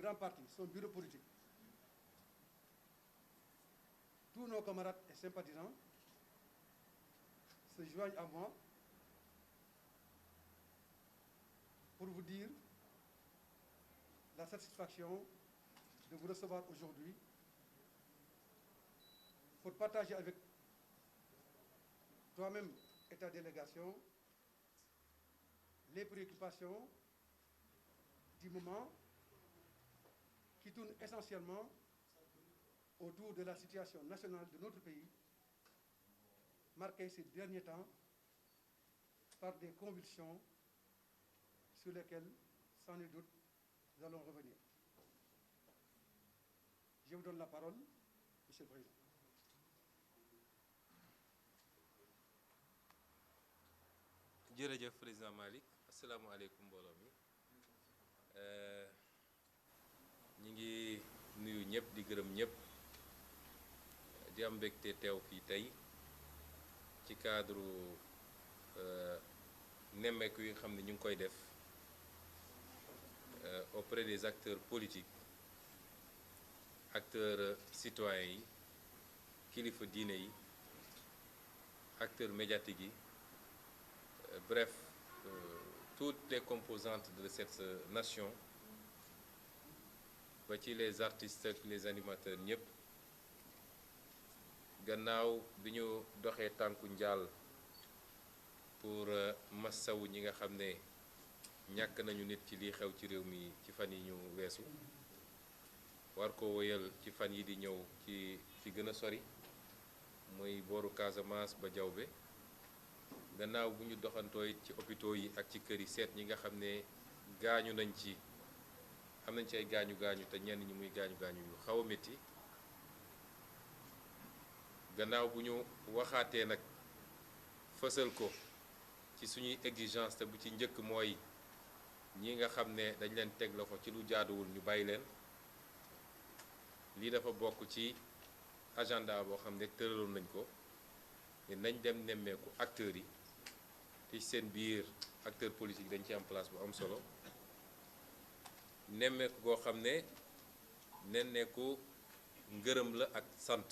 grand parti, son bureau politique, tous nos camarades et sympathisants se joignent à moi pour vous dire la satisfaction de vous recevoir aujourd'hui pour partager avec toi-même et ta délégation les préoccupations du moment qui tournent essentiellement autour de la situation nationale de notre pays, marquée ces derniers temps par des convulsions sur lesquelles, sans nul doute, nous allons revenir. Je vous donne la parole, Monsieur le Président. jërëjëf président Malick asalaamaaleykum mbooloo mi ñi ngi nuyu ñëpp di gërëm ñëpp di am mbégte teew fii tey ci cadre nemmeeku yi nga xam ne ñu ngi koy def auprès des acteurs politiques acteurs citoyens yi kilifa diine yi acteurs médiatiques yi bref toutes les composantes de cette nation ba ci les artistes ak les animateurs ñëpp gannaaw bi ñu doxee tànku njaal pour massawu ñi nga xam ne ñàkk nañu nit ci lii xew ci réew mi ci fan yi ñu weesu war ko wëyal ci fan yi di ñëw ci fi gën a sori muy booru Casamance ba Diaobé gannaaw bu ñu doxantoo it ci hôpitaux yi ak ci kër yi seet ñi nga xam ne gaañu nañ ci am nañ ci ay gaañu te ñenn ñi muy gaañu yu xaw a métti gannaaw bu ñu waxaatee nag fësal ko ci suñuy exigence te bu ci njëkk mooy ñi nga xam ne dañ leen teg loxo ci lu jaaduwul ñu bàyyi leen lii dafa bokk ci agenda boo xam ne tëraloon nañ ko ne nañ dem nemmeeku acteurs yi te ci seen biir acteur politique dañ ci am place bu am solo nemmeeku goo xam ne nemmeeku ngërëm la ak sant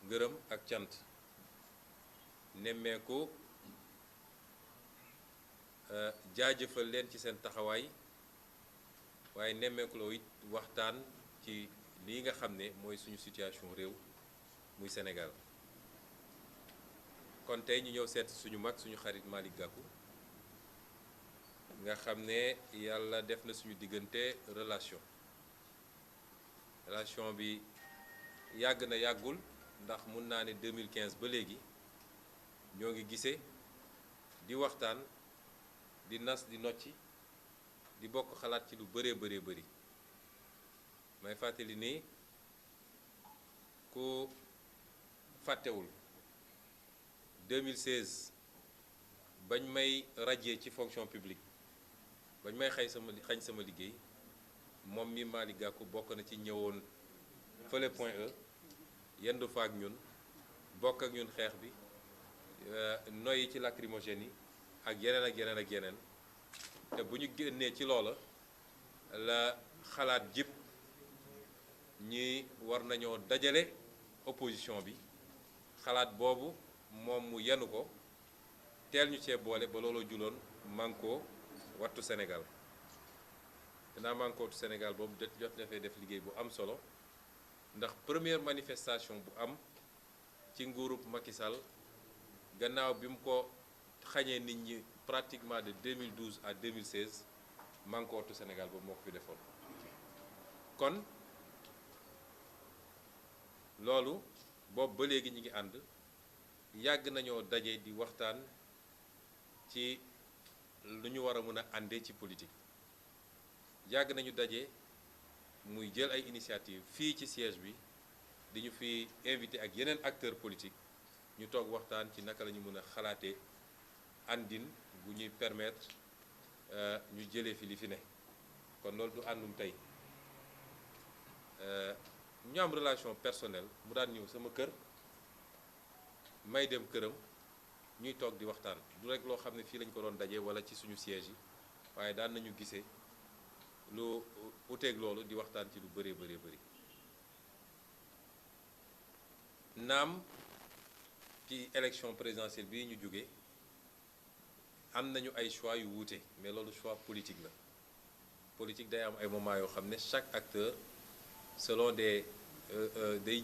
ngërëm ak cant nemmeeku jaajëfal leen ci seen taxawaay waaye nemmeeku loo it waxtaan ci lii nga xam ne mooy suñu situation réew muy Sénégal kon tey ñu ñëw seet suñu mag suñu xarit Malick Gakou nga xam ne yàlla def na suñu diggante relation bi yàgg na yàggul ndax mun naa ne 2015 ba léegi ñoo ngi gisee di waxtaan di nas di nocci di bokk xalaat ci lu bëree bëri may fàttali ni ku fàttewul 2016 bañ may radier ci fonction publique bañ may xañ sama liggéey moom mi Malick Gakou bokk na ci ñëwoon fële Point E yendu fa ak ñun bokk ak ñun xeex bi noyyi ci lacrymogène yi ak yeneen te bu ñu génnee ci loola la xalaat jip ñi war nañoo dajale opposition bi xalaat boobu moom mu yenu ko teel ñu cee boole ba looloo juloon Manko Wattu Sénégal dinaa Manko Wattu Sénégal boobu jot dafay def liggéey bu am solo ndax première manifestation bu am ci nguurub Macky Sall gannaaw bi mu ko xañee nit ñi pratiquement de 2012 à 2016 Manko Wattu Sénégal boobu moo ko fi defoon kon loolu boobu ba léegi ñi ngi ànd yàgg nañoo daje di waxtaan ci lu ñu war a mën a àndee ci politique yàgg nañu daje muy jël ay initiative fii ci siège bi di ñu fi invité ak yeneen acteurs politiques ñu toog waxtaan ci naka la ñu mën a xalaatee àndin bu ñuy permettre ñu jëlee fi li fi ne kon loolu du àndum tey ñu am relation personnelle mu daan ñëw sama kër may dem këram ñuy toog di waxtaan du rek loo xam ne fii lañ ko doon daje wala ci suñu siège yi waaye daan nañu gisee lu uteeg loolu di waxtaan ci lu bëree bëri naam ci élection présidentielle bii ñu jóge am nañu ay choix yu wuute mais loolu choix politique la politique day am ay moments yoo xam ne chaque acteur selon day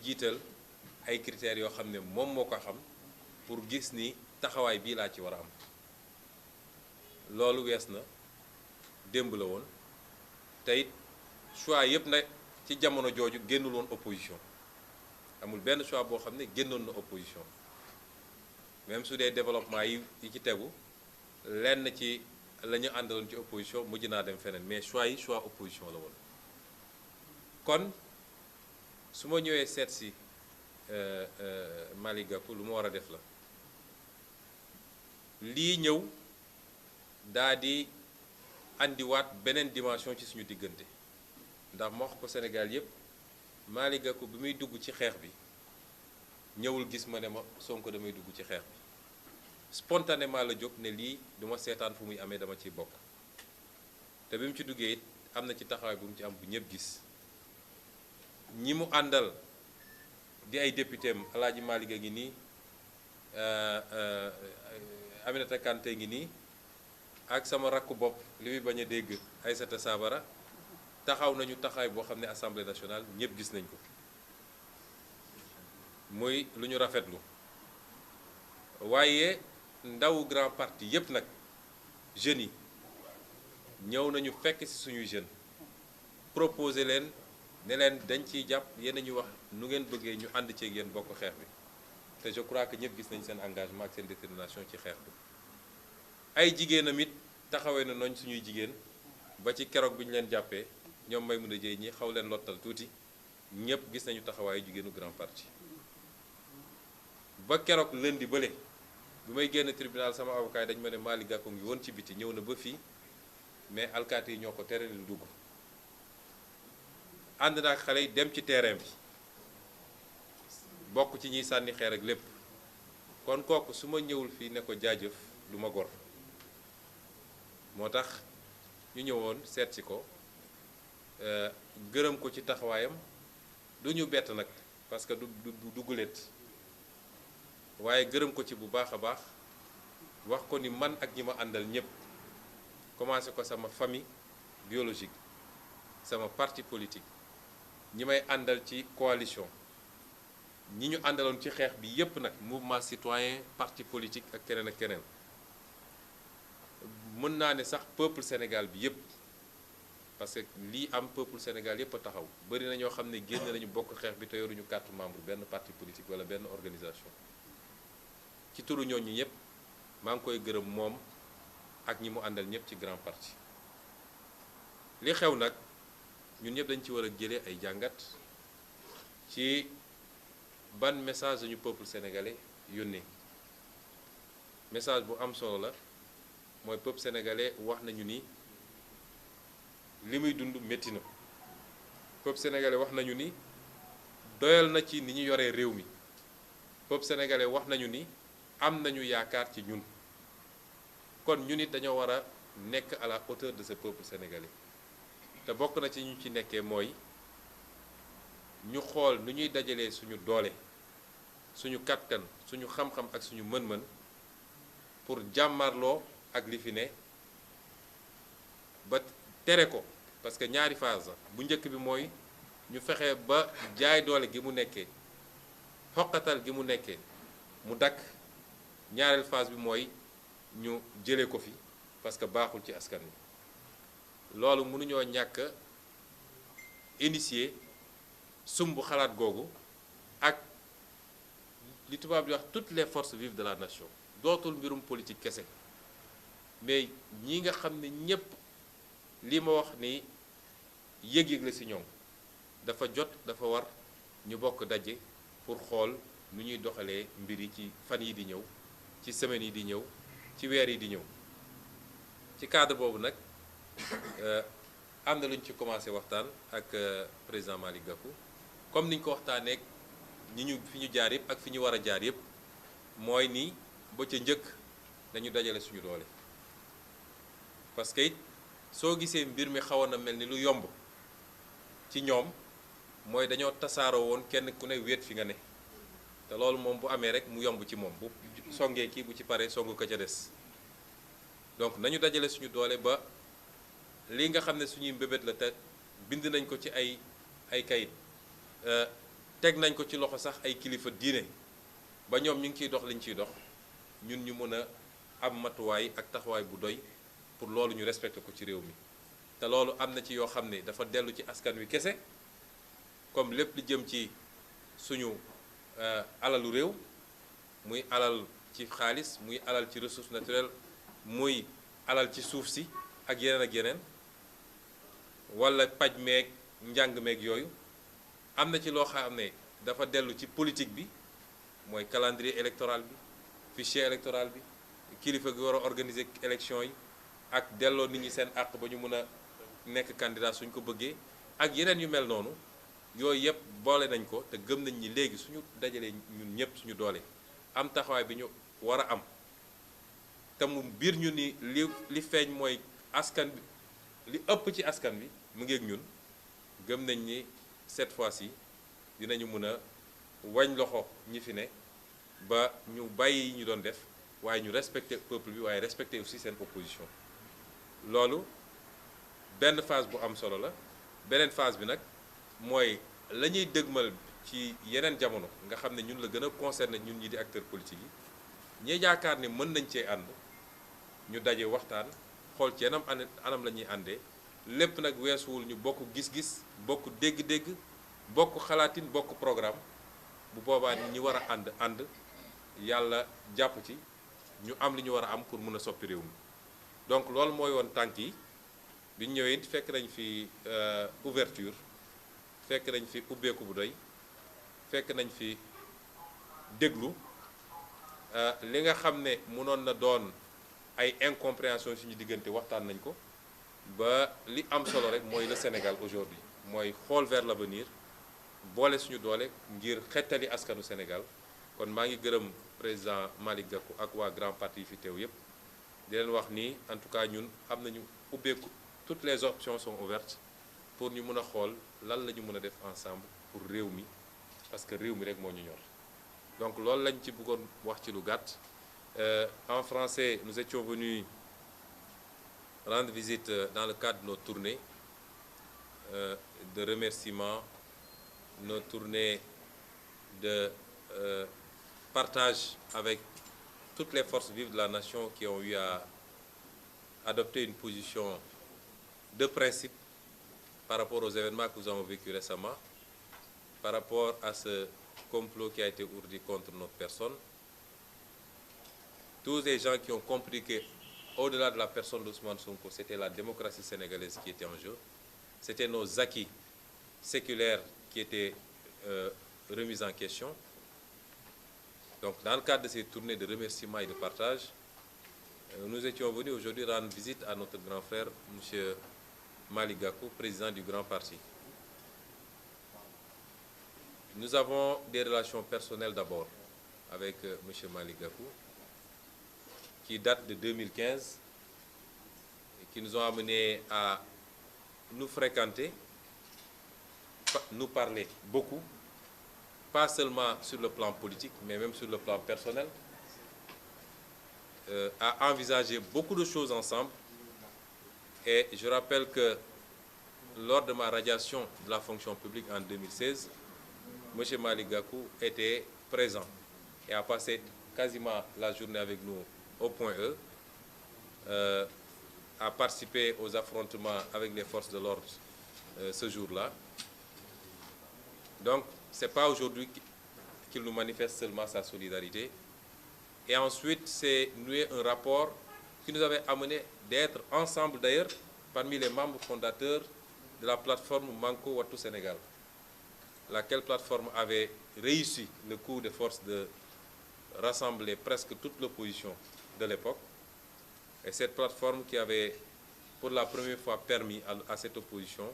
jiital ay critères yoo xam ne moom moo ko xam pour gis ni taxawaay bii laa ci war a am loolu wees na démb la woon te it choix yëpp nag ci jamono jooju génnul woon opposition amul benn choix boo xam ne génnoon na opposition même su dee développement yi ci tegu lenn ci la ñu àndaloon ci opposition mujj naa dem feneen mais choix yi choix opposition la woon kon su ma ñëwee seet si Malick Gakou lu ma war a def la lii ñëw daa di andiwaat beneen dimension ci suñu diggante ndax ma wax ko Sénégal yépp Malick Gakou bi muy dugg ci xeex bi ñëwul gis ma ne ma Sonko damay dugg ci xeex bi spontanément la jóg ne lii duma seetaan fu muy amee dama ciy bokk te bi mu ci duggee it am na ci taxawaay bu mu ci am bu ñëpp gis ñi mu àndal di ay député am Alaaji Malick a ngi nii Aminata Kanté ngi nii ak sama rakku bopp li muy bañ a dégg Aïssata Sabara taxaw nañu taxawaay boo xam ne Assemblée nationale ñëpp gis nañ ko muy lu ñu rafetlu waaye ndawu grand parti yépp nag jeunes yi ñëw nañu fekk ci suñuy jeunes proposer leen ne leen dañ ciy jàpp yéen a ñu wax nu ngeen bëggee ñu ànd ceeg yéen bokk xeex bi te je crois que ñëpp gis nañ seen engagement ak seen détermination ci xeex bi ay jigéenam it taxawee na nooñ suñuy jigéen ba ci keroog bi ñu leen jàppee ñoom may mën a jëy ñi xaw leen lottal tuuti ñëpp gis nañu taxawaayu jigéenu grand parti ba keroog lundi bële bi may génn tribunal sama avocat yi dañu ma ne Malick Gakou ngi woon ci biti ñëw na ba fii mais alkaati yi ñoo ko tere lu dugg ànd naa ak xale yi dem ci terrain bi bokk ci ñiy sànni xeer ak lépp kon kooku su ma ñëwul fii ne ko jaajëf du ma gor moo tax ñu ñëwoon seet si ko gërëm ko ci taxawaayam du ñu bett nag parce que du guléet waaye gërëm ko ci bu baax a baax wax ko ni man ak ñi ma àndal ñëpp commencé ko sama famille biologique sama parti politique ñi may àndal ci coalition ñi ñu àndaloon ci xeex bi yépp nag mouvement citoyen parti politique ak keneen ak keneen mën naa ne sax peuple Sénégal bi yépp parce que lii am peuple Sénégal yépp a taxaw bari na ñoo xam ne génn nañu bokk xeex bi te yoruñu carte membre benn parti politique wala benn organisation ci turu ñooñu ñëpp maa ngi koy gërëm moom ak ñi mu àndal ñëpp ci grand parti li xew nag ñun ñëpp dañ ci war a jëlee ay jàngat ci ban message lañu peuple sénégalais yónnee message bu am solo la mooy peuple sénégalais wax nañu ni li muy dund métti na peuple sénégalais wax nañu ni doyal na ci ni ñu yoree réew mi peuple sénégalais wax nañu ni am nañu yaakaar ci ñun kon ñun it dañoo war a nekk à la hauteur de ce peuple sénégalais te bokk na ci ñu ci nekkee mooy ñu xool nu ñuy dajalee suñu doole suñu kattan suñu xam-xam ak suñu mën-mën pour jàmmarloo ak li fi ne ba tere ko parce que ñaari phase bu njëkk bi mooy ñu fexe ba jaay doole gi mu nekkee xoqatal gi mu nekkee mu dakk ñaareel phase bi mooy ñu jëlee ko fi parce que baaxul ci askan wi loolu mënuñoo ñàkk initier sumb xalaat googu ak li tubaab di wax toutes les forces vives de la nation dootul mbirum politique kese mais ñi nga xam ne ñépp li ma wax ni yëg-yëg la ci ñoom dafa jot dafa war ñu bokk daje pour xool nu ñuy doxalee mbir yi ci fan yi di ñëw ci semaines yi di ñëw ci weer yi di ñëw ci cadre boobu nag am na lu ñu ci commencé waxtaan ak président Malick Gakou comme ni ñu ko waxtaanee ñi ñu fi ñu jaar yëpp ak fi ñu war a jaar yëpp mooy ni ba ca njëkk nañu dajale suñu doole parce que it soo gisee mbir mi xawoon na mel ni lu yomb ci ñoom mooy dañoo tasaaroo woon kenn ku ne wéet fi nga ne te loolu moom bu amee rek mu yomb ci moom bu songee kii bu ci paree song ko ca des donc nañu dajale suñu doole ba lii nga xam ne suñuy mbébét la te bind nañ ko ci ay kayit teg nañ ko ci loxo sax ay kilifa diine ba ñoom ñu ngi ciy dox liñ ciy dox ñun ñu mën a am matuwaay ak taxawaay bu doy pour loolu ñu respecté ko ci réew mi te loolu am na ci yoo xam ne dafa dellu ci askan wi kese comme lépp li jëm ci suñu alalu réew muy alal ci xaalis muy alal ci ressource naturelle muy alal ci suuf si ak yeneen ak yeneen wala paj meeg njàng meeg yooyu am na ci loo xam ne dafa dellu ci politique bi mooy calendrier électoral bi fichier électoral bi kilifa gi war a organiser élection yi ak delloo nit ñi seen àq ba ñu mën a nekk candidat suñ ko bëggee ak yeneen yu mel noonu yooyu yëpp boole nañ ko te gëm nañ ni léegi suñu dajalee ñun ñëpp suñu doole am taxawaay bi ñu war a am te mu biir ñu ni li feeñ mooy askan bi li ëpp ci askan bi mu ngi ak ñun gëm nañ ni cette fois-ci dinañu mën a wañ loxo ñi fi ne ba ñu bàyyi yi ñu doon def waaye ñu respecter peuple bi waaye respecter aussi seen opposition loolu benn phase bu am solo la beneen phase bi nag mooy la ñuy dëgmal ci yeneen jamono nga xam ne ñun la gën a concerné ñun ñi di acteurs politiques yi ñi yaakaar ni mën nañ cee ànd ñu daje waxtaan xool ci yeneen anam la ñuy àndee lépp nag weesuwul ñu bokk gis-gis bokk dégg-dégg bokk xalaatin bokk programme bu boobaa ñi war a ànd yàlla jàpp ci ñu am li ñu war a am pour mën a soppi réew mi donc loolu mooy woon tànk yi bi ñu ñëwee fekk nañ fi ouverture fekk nañ fi ubbeeku bu doy fekk nañ fi déglu li nga xam ne mënoon na doon ay incompréhension suñu diggante waxtaan nañ ko ba li am solo rek mooy le Sénégal aujourd'hui mooy xool vers l'avenir boole suñu doole ngir xettali askanu Sénégal kon maa ngi gërëm président Malick Gakou ak waa grand parti yi fi teew yépp di leen wax ni en tout cas ñun am nañu ubbeeku toutes les options sont ouvertes pour ñu mën a xool lan la ñu mën a def ensemble pour réew mi parce que réew mi rek moo ñu ñor donc loolu lañ ci bëggoon wax ci lu gàtt en français nous étions venus rendre visite dans le cadre de nos tournées de remerciements, nos tournées de partage avec toutes les forces vives de la nation qui ont eu à adopter une position de principe par rapport aux événements que nous avons vécus récemment, par rapport à ce complot qui a été ourdi contre notre personne. Tous les gens qui ont compris qu'au-delà de la personne d'Ousmane Sonko, c'était la démocratie sénégalaise qui était en jeu, c'était nos acquis séculaires qui étaient remis en question. Donc, dans le cadre de ces tournées de remerciements et de partage, nous étions venus aujourd'hui rendre visite à notre grand frère, M. Malick Gakou, président du Grand Parti. Nous avons des relations personnelles d'abord avec M. Malick Gakou, qui datent de 2015 et qui nous ont amenés à nous fréquenter, nous parler beaucoup, pas seulement sur le plan politique, mais même sur le plan personnel, à envisager beaucoup de choses ensemble. Et je rappelle que lors de ma radiation de la fonction publique en 2016, M. Malick Gakou était présent et a passé quasiment la journée avec nous au point E, a participé aux affrontements avec les forces de l'ordre ce jour-là. Donc, ce n'est pas aujourd'hui qu'il nous manifeste seulement sa solidarité. Et ensuite, c'est nouer un rapport qui nous avait amené d'être ensemble d'ailleurs parmi les membres fondateurs de la plateforme Manko Wattu Sénégal, laquelle plateforme avait réussi le coup de force de rassembler presque toute l'opposition de l'époque. Et cette plateforme qui avait pour la première fois permis à cette opposition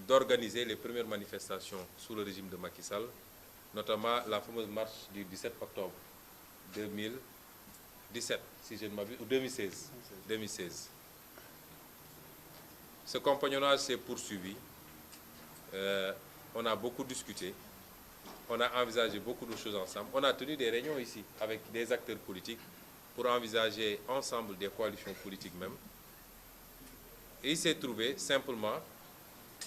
d'organiser les premières manifestations sous le régime de Macky Sall, notamment la fameuse marche du 17 octobre 2017, si je ne m'abuse, ou 2016. Ce compagnonnage s'est poursuivi On a beaucoup discuté, on a envisagé beaucoup de choses ensemble. On a tenu des réunions ici avec des acteurs politiques pour envisager ensemble des coalitions politiques même. Et il s'est trouvé simplement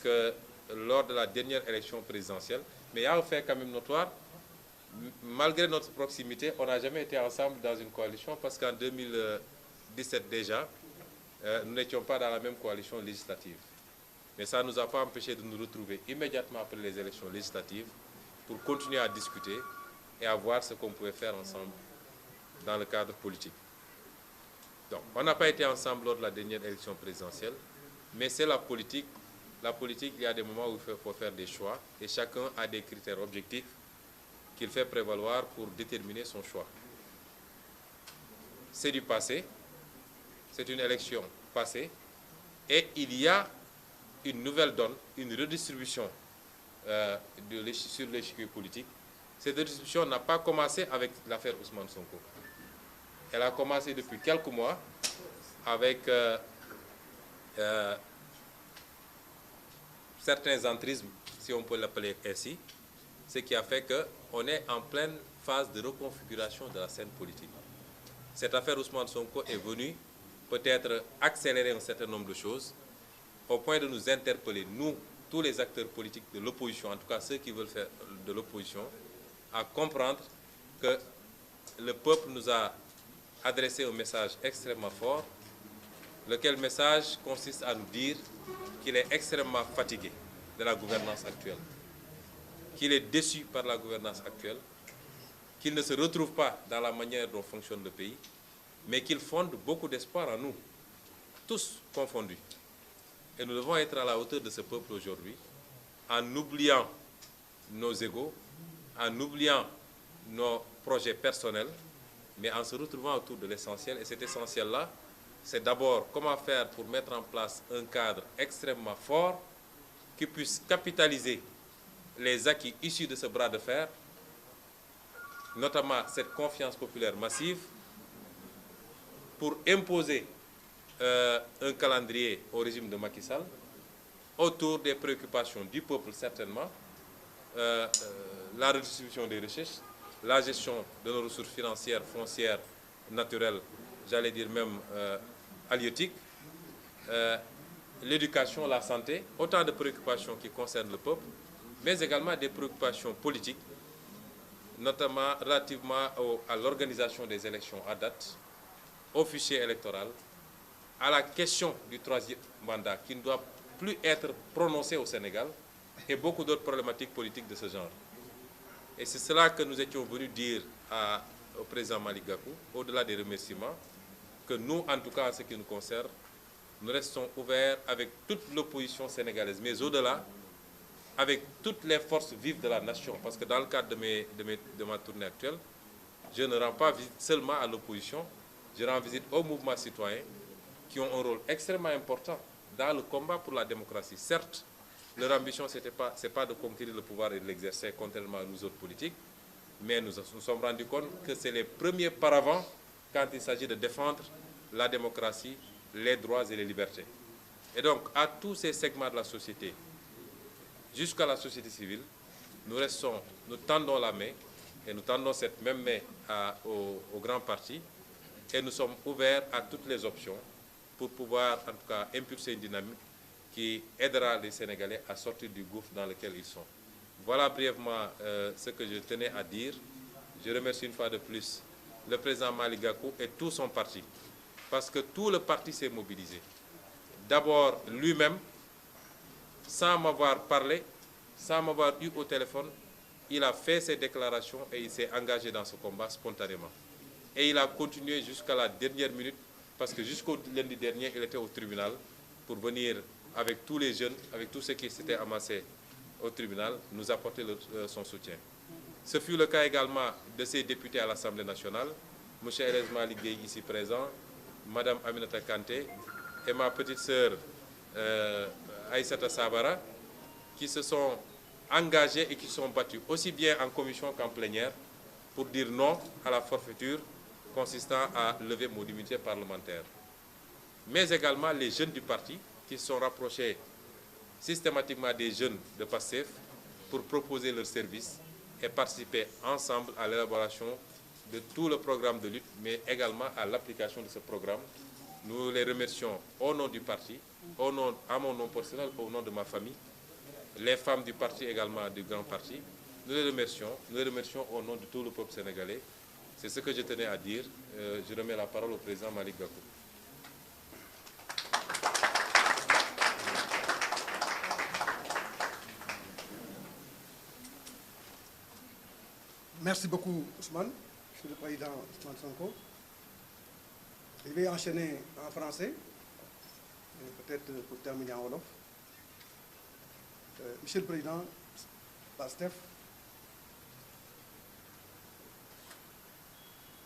que lors de la dernière élection présidentielle, mais il y a un fait quand même notoire, malgré notre proximité, on n'a jamais été ensemble dans une coalition parce qu'en 2017 déjà, nous n'étions pas dans la même coalition législative. Mais ça ne nous a pas empêché de nous retrouver immédiatement après les élections législatives pour continuer à discuter et à voir ce qu'on pouvait faire ensemble dans le cadre politique. Donc, on n'a pas été ensemble lors de la dernière élection présidentielle, mais c'est la politique. La politique, il y a des moments où il faut faire des choix et chacun a des critères objectifs qu'il fait prévaloir pour déterminer son choix. C'est du passé, c'est une élection passée et il y a une nouvelle donne, une redistribution sur l'échiquier politique. Cette redistribution n'a pas commencé avec l'affaire Ousmane Sonko. Elle a commencé depuis quelques mois avec certains entrismes, si on peut l'appeler ainsi, ce qui a fait qu'on est en pleine phase de reconfiguration de la scène politique. Cette affaire Ousmane Sonko est venue peut-être accélérer un certain nombre de choses, au point de nous interpeller, nous, tous les acteurs politiques de l'opposition, en tout cas ceux qui veulent faire de l'opposition, à comprendre que le peuple nous a adressé un message extrêmement fort, lequel message consiste à nous dire qu'il est extrêmement fatigué de la gouvernance actuelle, qu'il est déçu par la gouvernance actuelle, qu'il ne se retrouve pas dans la manière dont fonctionne le pays, mais qu'il fonde beaucoup d'espoir en nous, tous confondus. Et nous devons être à la hauteur de ce peuple aujourd'hui, en oubliant nos égos, en oubliant nos projets personnels, mais en se retrouvant autour de l'essentiel. Et cet essentiel-là, c'est d'abord comment faire pour mettre en place un cadre extrêmement fort qui puisse capitaliser les acquis issus de ce bras de fer, notamment cette confiance populaire massive, pour imposer un calendrier au régime de Macky Sall autour des préoccupations du peuple certainement, la redistribution des richesses, la gestion de nos ressources financières, foncières, naturelles, j'allais dire même halieutiques, l'éducation, la santé, autant de préoccupations qui concernent le peuple, mais également des préoccupations politiques, notamment relativement à l'organisation des élections à date, au fichier électoral, à la question du troisième mandat qui ne doit plus être prononcé au Sénégal et beaucoup d'autres problématiques politiques de ce genre. Et c'est cela que nous étions venus dire au président Malick Gakou, au-delà des remerciements, que nous, en tout cas en ce qui nous concerne, nous restons ouverts avec toute l'opposition sénégalaise, mais au-delà, avec toutes les forces vives de la nation. Parce que dans le cadre de ma tournée actuelle, je ne rends pas visite seulement à l'opposition, je rends visite aux mouvements citoyens qui ont un rôle extrêmement important dans le combat pour la démocratie. Certes, leur ambition, ce n'est pas de conquérir le pouvoir et de l'exercer, contrairement à nous autres politiques, mais nous nous sommes rendus compte que c'est les premiers paravents quand il s'agit de défendre la démocratie, les droits et les libertés. Et donc, à tous ces segments de la société, jusqu'à la société civile, nous tendons la main, et nous tendons cette même main aux grands partis, et nous sommes ouverts à toutes les options pour pouvoir, en tout cas, impulser une dynamique qui aidera les Sénégalais à sortir du gouffre dans lequel ils sont. Voilà brièvement ce que je tenais à dire. Je remercie une fois de plus le président Malick Gakou et tout son parti, parce que tout le parti s'est mobilisé. D'abord, lui-même, sans m'avoir parlé, sans m'avoir eu au téléphone, il a fait ses déclarations et il s'est engagé dans ce combat spontanément. Et il a continué jusqu'à la dernière minute, parce que jusqu'au lundi dernier, il était au tribunal pour venir avec tous les jeunes, avec tous ceux qui s'étaient amassés au tribunal, nous apporter son soutien. Ce fut le cas également de ses députés à l'Assemblée nationale, M. Erez Malick Gueye ici présent, Mme Aminata Kanté et ma petite sœur Aïssata Sabara, qui se sont engagés et qui sont battus aussi bien en commission qu'en plénière pour dire non à la forfaiture consistant à lever mon immunité parlementaire. Mais également les jeunes du parti qui se sont rapprochés systématiquement des jeunes de PASTEF pour proposer leurs services et participer ensemble à l'élaboration de tout le programme de lutte, mais également à l'application de ce programme. Nous les remercions au nom du parti, à mon nom personnel, au nom de ma famille, les femmes du parti également, du grand parti. Nous les remercions au nom de tout le peuple sénégalais. C'est ce que je tenais à dire. Je remets la parole au président Malick Gakou. Merci beaucoup, Ousmane, Monsieur le Président Ousmane Sonko. Je vais enchaîner en français, peut-être pour terminer en wolof. Monsieur le Président PASTEF,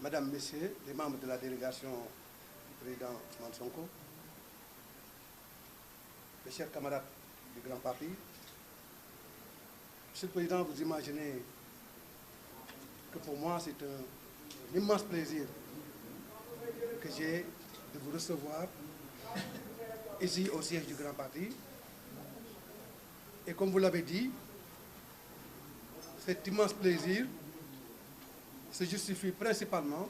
Madame, Messieurs, les membres de la délégation du Président Ousmane Sonko, mes chers camarades du Grand Parti, Monsieur le Président, vous imaginez que pour moi, c'est un immense plaisir que j'ai de vous recevoir ici au siège du Grand Parti. Et comme vous l'avez dit, cet immense plaisir se justifie principalement